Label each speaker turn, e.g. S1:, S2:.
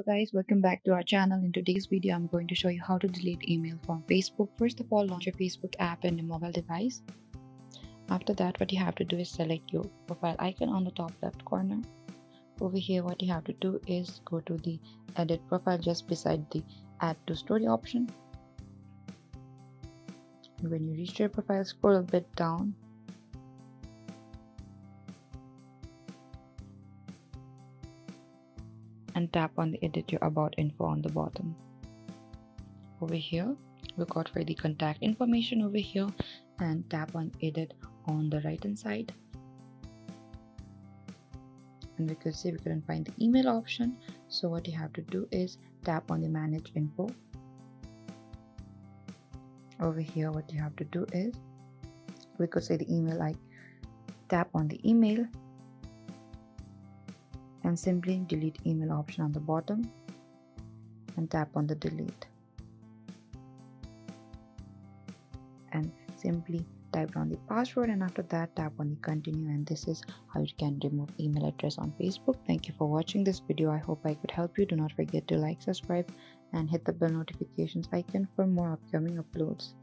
S1: Hello guys, welcome back to our channel. In today's video, I'm going to show you how to delete email from Facebook. First of all, launch your Facebook app in your mobile device. After that, what you have to do is select your profile icon on the top left corner. Over here, what you have to do is go to the edit profile just beside the add to story option. And when you reach your profile, scroll a bit down and tap on the edit your about info on the bottom. Over here, look out for the contact information over here and tap on edit on the right hand side. And we could see we couldn't find the email option, so what you have to do is tap on the manage info. Over here, what you have to do is we could say the email, like tap on the email and simply delete email option on the bottom and tap on the delete and simply type down the password, and after that tap on the continue, and this is how you can remove email address on Facebook. Thank you for watching this video. I hope I could help you. Do not forget to like, subscribe and hit the bell notifications icon for more upcoming uploads.